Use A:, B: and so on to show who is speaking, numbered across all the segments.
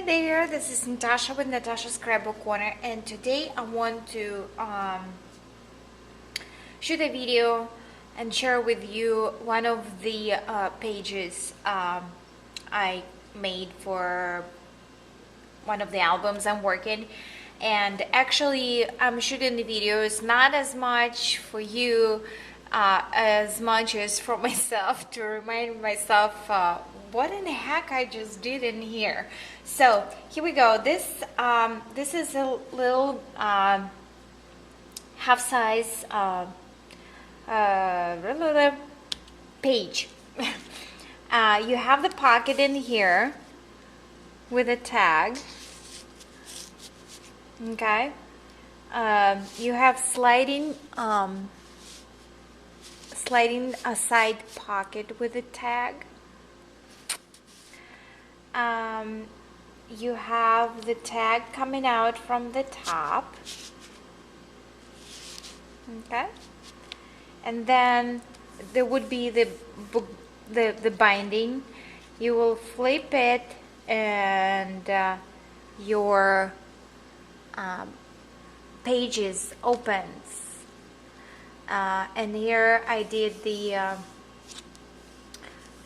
A: there, this is Natasha with Natasha's Scrapbook Corner, and today I want to shoot a video and share with you one of the pages I made for one of the albums I'm working. And actually I'm shooting the videos not as much for you as much as for myself, to remind myself what in the heck I just did in here. So here we go. This is a little half-size page. You have the pocket in here with a tag. Okay. You have sliding a side pocket with a tag. You have the tag coming out from the top. Okay. And then there would be the binding. You will flip it, and your pages opens. And here I did the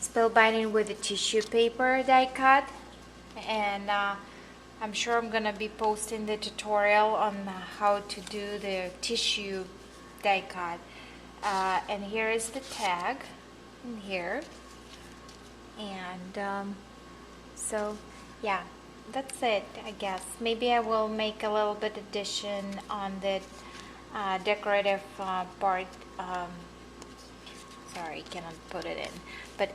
A: spill binding with a tissue paper die cut, and I'm sure I'm gonna be posting the tutorial on how to do the tissue die cut. And here is the tag in here, and so yeah, that's it. I guess maybe I will make a little bit addition on the decorative part. Sorry, cannot put it in, but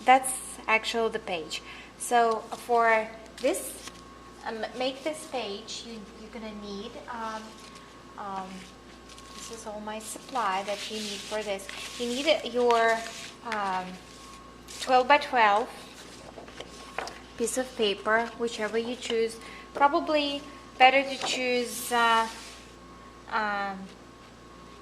A: that's actually the page. So for this, make this page, you're gonna need this is all my supply that you need for this. You need your 12 by 12 piece of paper, whichever you choose. Probably better to choose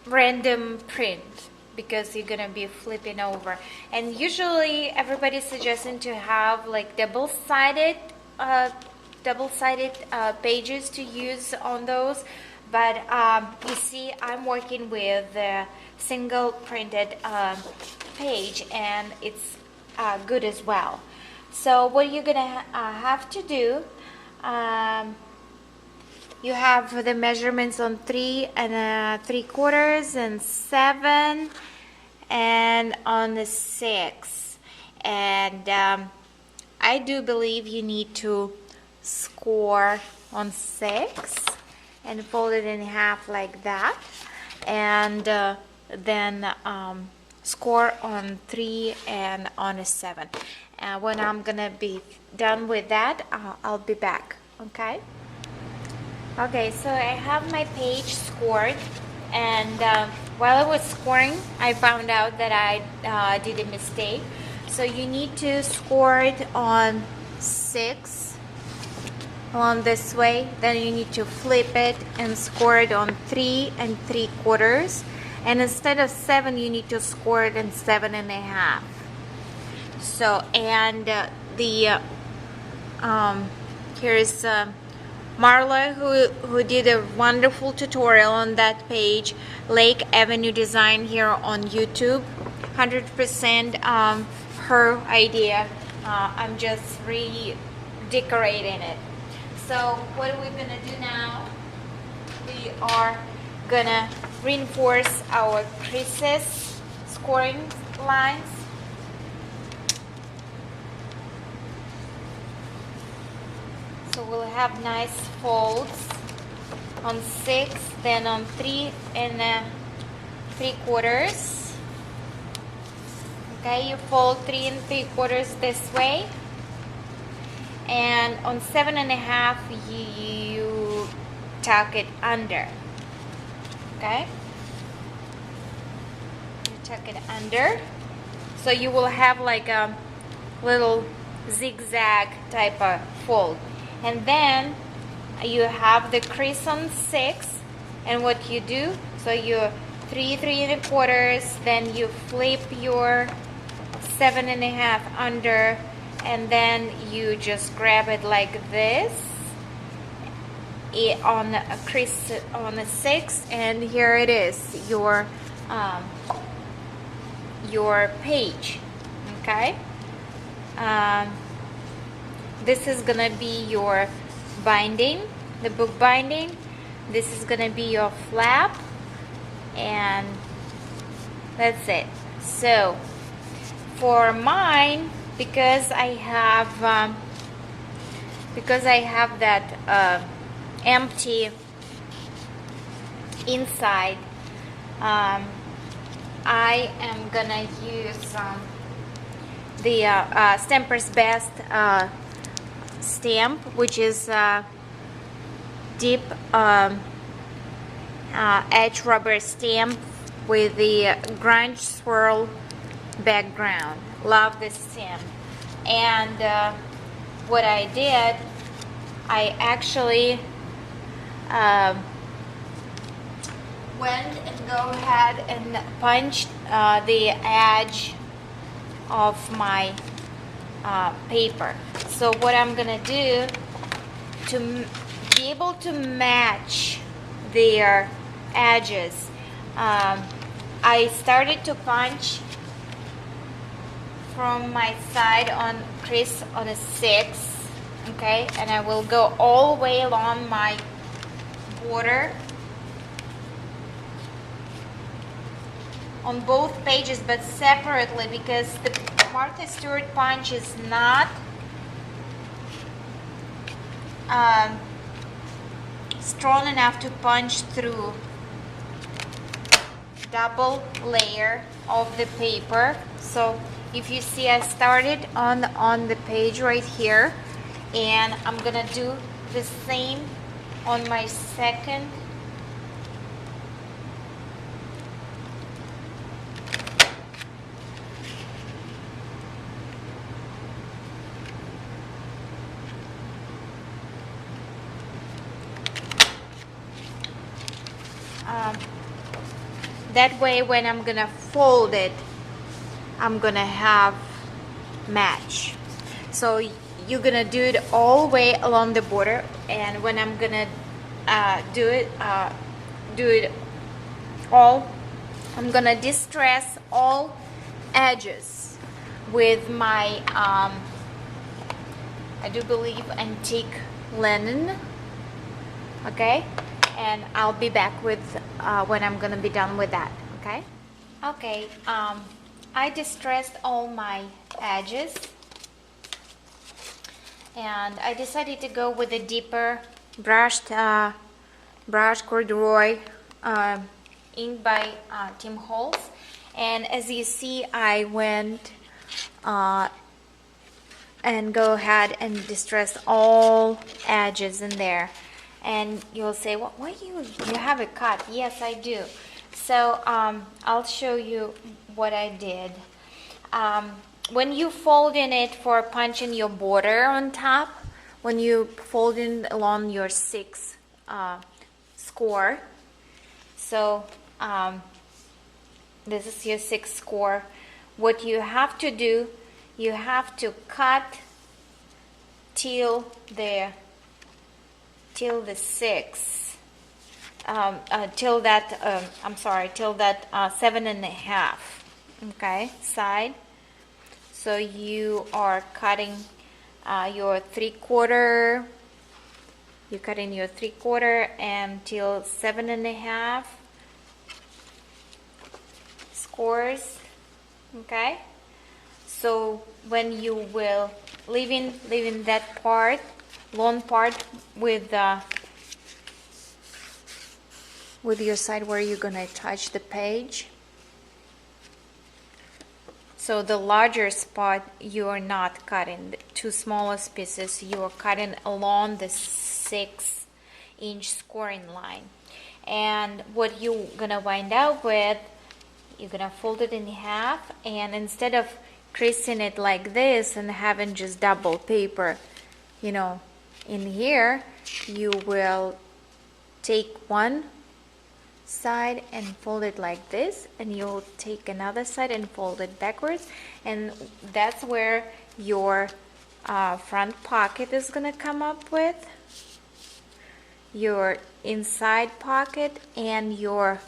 A: random print, because you're gonna be flipping over. And usually everybody's suggesting to have like double-sided pages to use on those, but you see I'm working with a single printed page, and it's good as well. So what you're gonna have to do, you have the measurements on 3 3/4 and 7, and on the 6. And I do believe you need to score on 6 and fold it in half like that, and then score on 3 and on a 7. And when I'm gonna be done with that, I'll be back. Okay, so I have my page scored, and while I was scoring, I found out that I did a mistake. So you need to score it on 6 along this way, then you need to flip it and score it on 3 3/4, and instead of 7 you need to score it in 7 1/2. So, and here's Marla, who did a wonderful tutorial on that page, Lake Avenue Design, here on YouTube. 100% her idea. I'm just redecorating it. So what are we gonna do now? We are gonna reinforce our creases, scoring lines. So we'll have nice folds on 6, then on 3 3/4. Okay, you fold 3 3/4 this way, and on 7 1/2 you tuck it under. Okay, you tuck it under, so you will have like a little zigzag type of fold. And then you have the crease on 6, and what you do, so you 3 3/4, then you flip your 7 1/2 under, and then you just grab it like this on a crease on a 6, and here it is, your page. Okay, this is gonna be your binding, the book binding. This is gonna be your flap, and that's it. So for mine, because I have that empty inside, I am gonna use the Stamper's Best stamp, which is deep edge rubber stamp with the grunge swirl background. Love this stamp. And what I did, I actually went and go ahead and punched the edge of my paper. So what I'm gonna do to be able to match their edges, I started to punch from my side on crease on a 6, okay, and I will go all the way along my border on both pages, but separately, because the Martha Stewart punch is not strong enough to punch through double layer of the paper. So if you see, I started on the page right here, and I'm gonna do the same on my second that way when I'm gonna fold it, I'm gonna have match. So you're gonna do it all the way along the border, and when I'm gonna do it all, I'm gonna distress all edges with my I do believe antique linen. Okay, and I'll be back with when I'm gonna be done with that. Okay. Okay, I distressed all my edges, and I decided to go with a deeper brushed brush corduroy ink by Tim Holtz. And as you see, I went and go ahead and distress all edges in there. And you'll say, well, why you have it cut? Yes, I do. So I'll show you what I did. When you fold in it for punching your border on top, when you fold in along your 6 score, so this is your 6 score, what you have to do, you have to cut till the 6, till that I'm sorry, till that 7.5, okay, side. So you are cutting your 3/4, you're cutting your 3/4 until 7.5 scores, okay. So when you will leaving that part, long part, with your side where you're gonna touch the page. So the larger spot you are not cutting, the 2 smallest pieces you are cutting along the 6-inch scoring line. And what you're gonna wind up with, you're gonna fold it in half, and instead of creasing it like this and having just double paper, you know, in here, you will take one side and fold it like this, and you'll take another side and fold it backwards, and that's where your front pocket is gonna come up with, your inside pocket, and your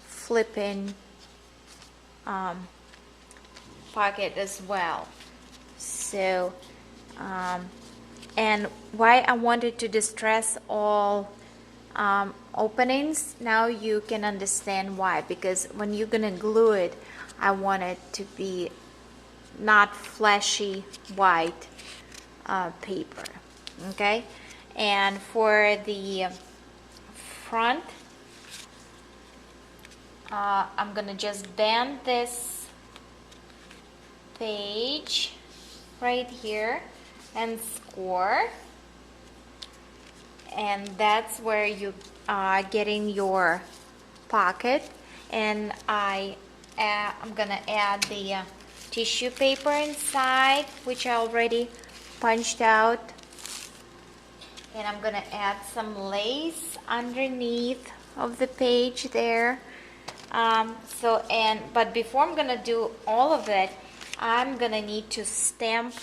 A: flipping pocket as well. So and why I wanted to distress all openings, now you can understand why, because when you're gonna glue it, I want it to be not flashy white paper. Okay, and for the front, I'm gonna just bend this page right here and score, and that's where you are getting your pocket. And I'm gonna add the tissue paper inside, which I already punched out, and I'm gonna add some lace underneath of the page there. But before I'm gonna do all of it, I'm gonna need to stamp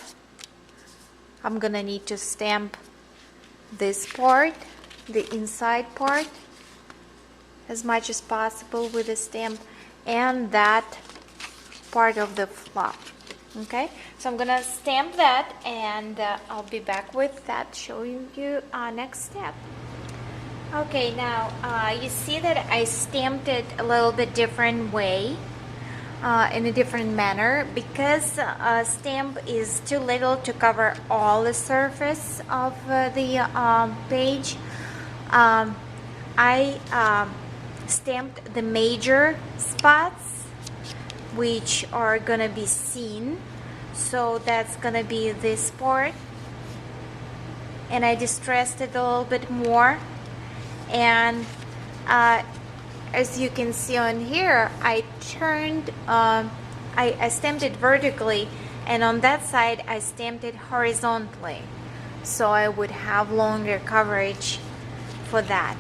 A: this part, the inside part, as much as possible with a stamp, and that part of the flap. Okay, so I'm gonna stamp that, and I'll be back with that, showing you next step. Okay, now you see that I stamped it a little bit different way, in a different manner, because stamp is too little to cover all the surface of the page. I stamped the major spots, which are gonna be seen, so that's gonna be this part, and I distressed it a little bit more. And as you can see on here, I turned, I stamped it vertically, and on that side I stamped it horizontally, so I would have longer coverage for that.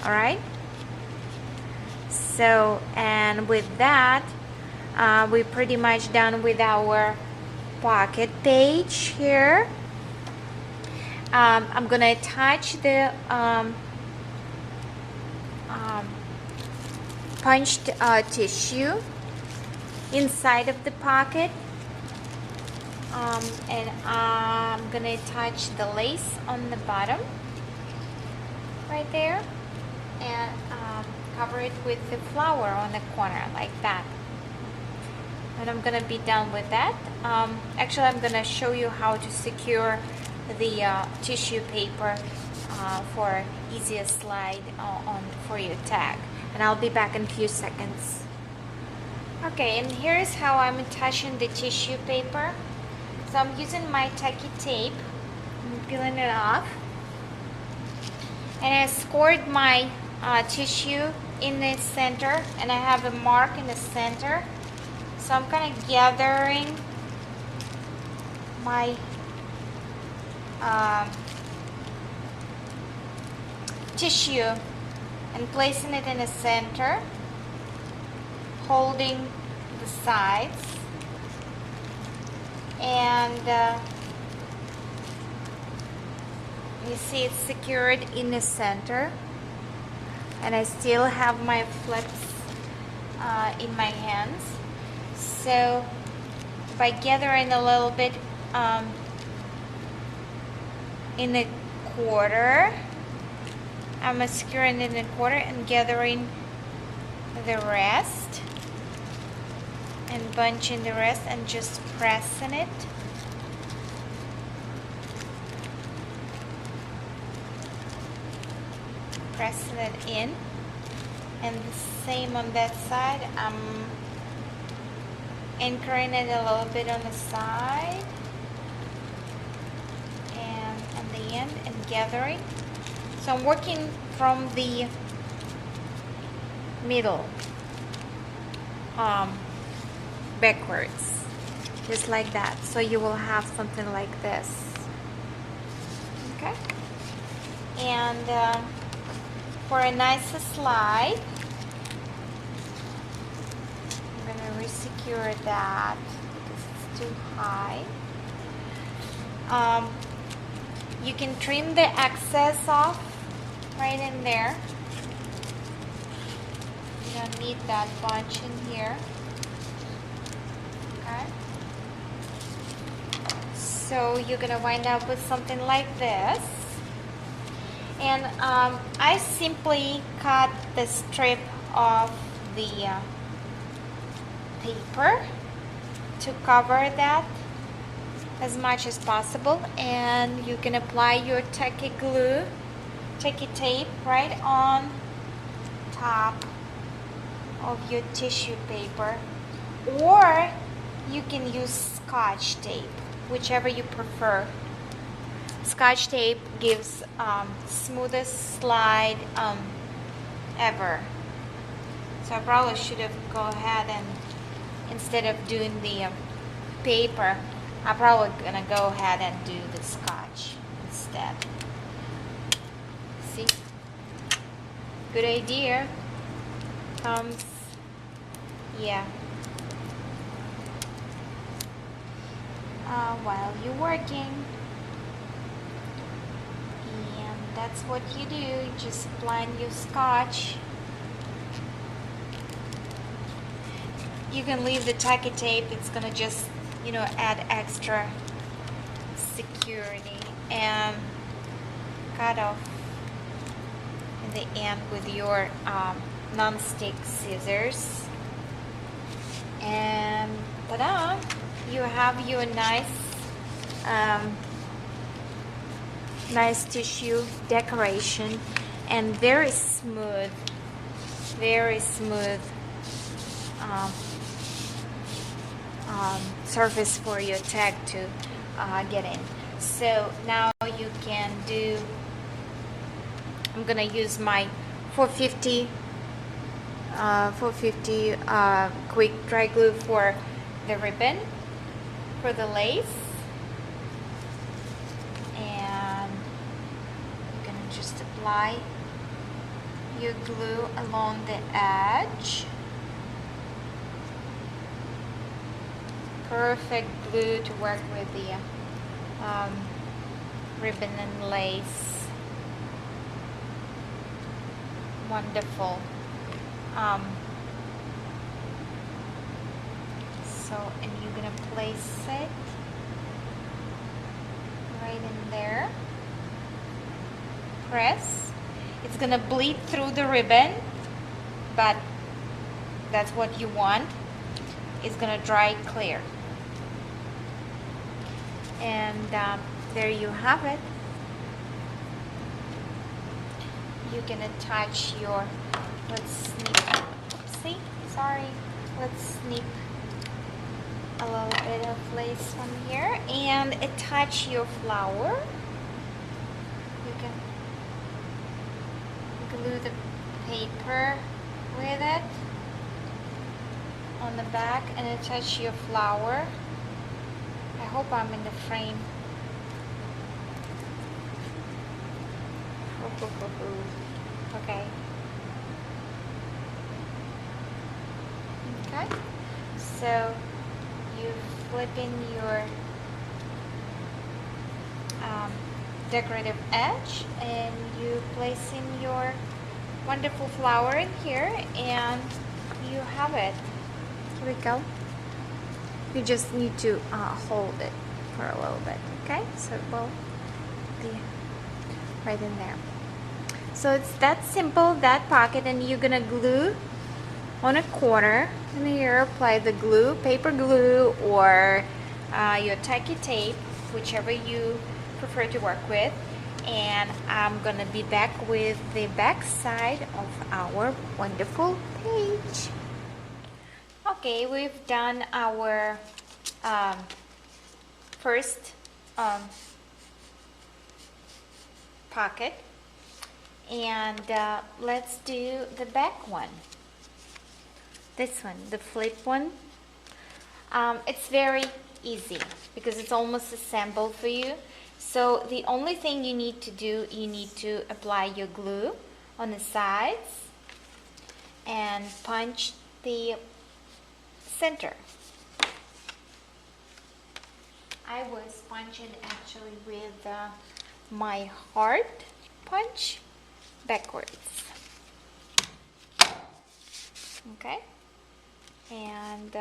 A: All right, so, and with that, we're pretty much done with our pocket page here. I'm gonna attach the punched tissue inside of the pocket, and I'm gonna attach the lace on the bottom right there, and cover it with the flower on the corner like that. And I'm gonna be done with that. Actually, I'm gonna show you how to secure the tissue paper for easier slide on for your tag, and I'll be back in a few seconds. Okay, and here's how I'm attaching the tissue paper. So I'm using my tacky tape, I'm peeling it off, and I scored my tissue in the center, and I have a mark in the center. So I'm kind of gathering my tissue and placing it in the center, holding the sides, and you see it's secured in the center, and I still have my flips in my hands. So by gathering a little bit in the quarter, I'm securing it in the quarter and gathering the rest and bunching the rest and just pressing it. Pressing it in, and the same on that side. I'm anchoring it a little bit on the side and on the end, and gathering. So I'm working from the middle backwards, just like that. So you will have something like this. Okay, and for a nicer slide, I'm gonna resecure that because it's too high. Um, you can trim the excess off right in there. You don't need that bunch in here. Okay. So you're gonna wind up with something like this. And I simply cut the strip of the paper to cover that as much as possible, and you can apply your tacky tape right on top of your tissue paper, or you can use Scotch tape, whichever you prefer. Scotch tape gives smoothest slide ever. So I probably should have go ahead and, instead of doing the paper, I'm probably gonna go ahead and do the Scotch instead. See? Good idea. Yeah. While you're working. And that's what you do. You just apply your Scotch. You can leave the tacky tape. It's gonna just, you know, add extra security, and cut off in the end with your non-stick scissors, and ta-da! You have your nice nice tissue decoration, and very smooth surface for your tag to get in. So now you can do, I'm gonna use my 450 quick dry glue for the ribbon, for the lace, and you're gonna just apply your glue along the edge. Perfect glue to work with the ribbon and lace. Wonderful. And you're gonna place it right in there. Press. It's gonna bleed through the ribbon, but that's what you want. It's gonna dry clear. And there you have it. You can attach your, let's snip, oopsie, sorry, let's snip a little bit of lace from here and attach your flower. You can glue the paper with it on the back and attach your flower. I hope I'm in the frame. Okay. Okay. So you flip in your decorative edge, and you place in your wonderful flower in here, and you have it. Here we go. You just need to hold it for a little bit, okay? So it will be right in there. So it's that simple, that pocket, and you're gonna glue on a corner. And here, apply the glue, paper glue, or your tacky tape, whichever you prefer to work with. And I'm gonna be back with the back side of our wonderful page. Okay, we've done our first pocket, and let's do the back one. This one, the flip one. It's very easy because it's almost assembled for you. So the only thing you need to do, you need to apply your glue on the sides and punch the center. I was punching actually with my heart punch backwards. Okay, and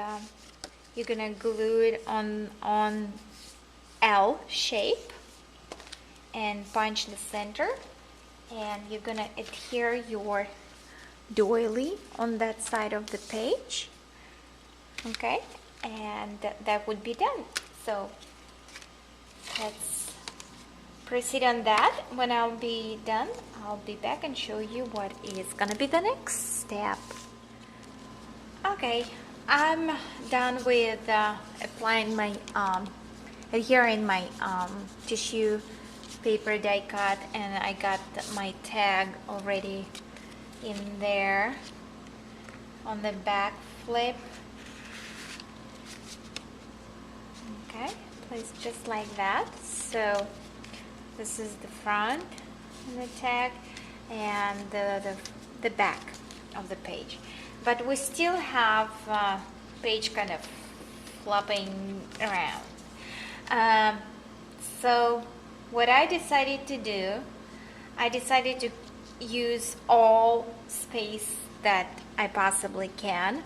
A: you're gonna glue it on L shape and punch the center, and you're gonna adhere your doily on that side of the page. Okay, and that would be done. So let's proceed on that. When I'll be done, I'll be back and show you what is gonna be the next step. Okay, I'm done with applying my adhering my tissue paper die cut, and I got my tag already in there on the back flip. Okay, placed just like that. So this is the front and the tag, and the back of the page. But we still have page kind of flopping around. So what I decided to do, I decided to use all space that I possibly can.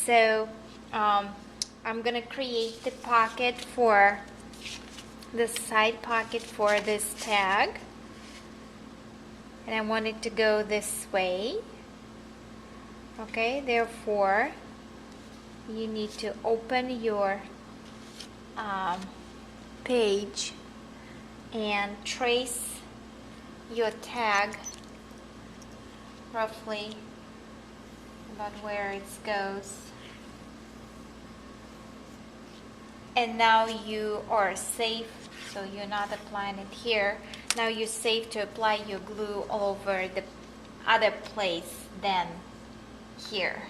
A: So I'm gonna create the pocket for the side pocket for this tag, and I want it to go this way. Okay, therefore you need to open your page and trace your tag roughly about where it goes. And now you are safe, so you're not applying it here. Now you're safe to apply your glue all over the other place than here.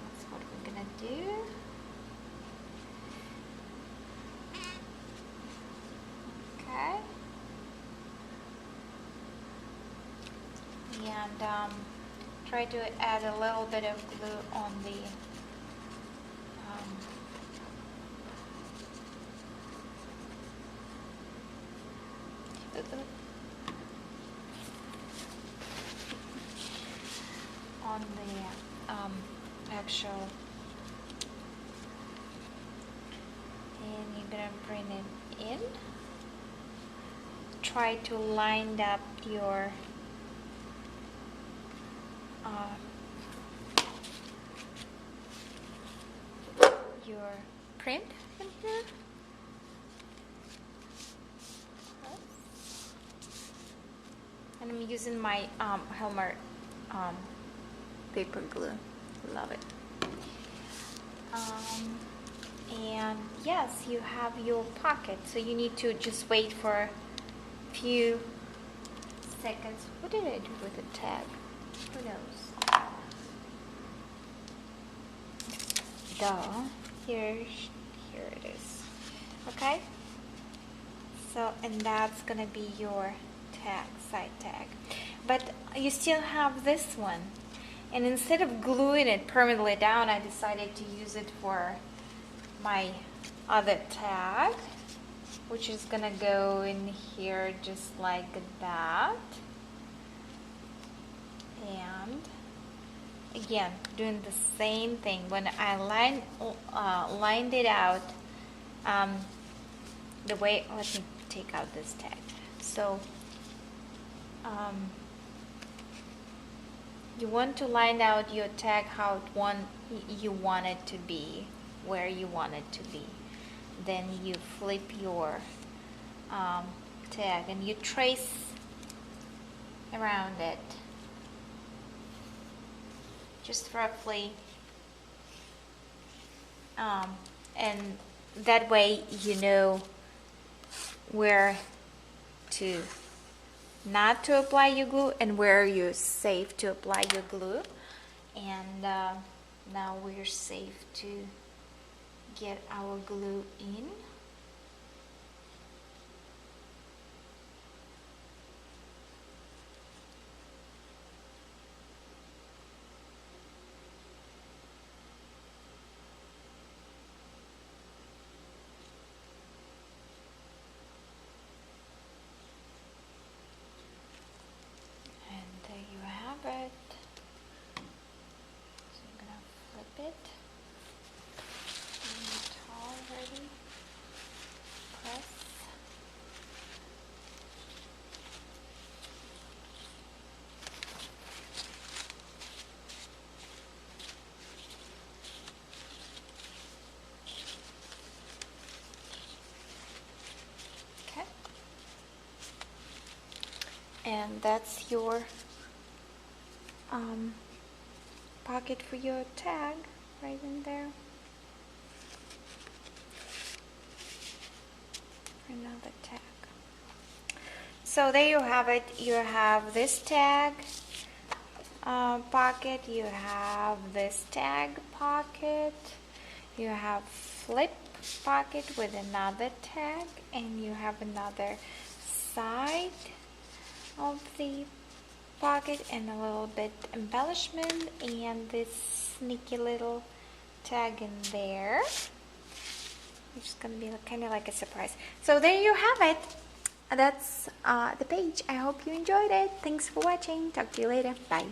A: That's what we're gonna do. Okay. And try to add a little bit of glue on the actual, and you're gonna bring it in. Try to line up your print in here. And I'm using my Helmer paper glue. Love it. And yes, you have your pocket, so you need to just wait for a few seconds. What did I do with the tag? Who knows? Duh. Here it is. Okay? So, and that's gonna be your tag, side tag. But you still have this one. And instead of gluing it permanently down, I decided to use it for my other tag, which is gonna go in here just like that. And again, doing the same thing. When I lined it out, the way, let me take out this tag. So you want to line out your tag how you want it to be, where you want it to be. Then you flip your tag and you trace around it, just roughly, and that way you know where to not to apply your glue and where you're safe to apply your glue. And now we're safe to get our glue in. and that's your pocket for your tag right in there. Another tag. So there you have it. You have this tag pocket, you have this tag pocket, you have flip pocket with another tag, and you have another side of the pocket and a little bit embellishment and this sneaky little tag in there, which is going to be kind of like a surprise. So there you have it. That's the page. I hope you enjoyed it. Thanks for watching. Talk to you later. Bye.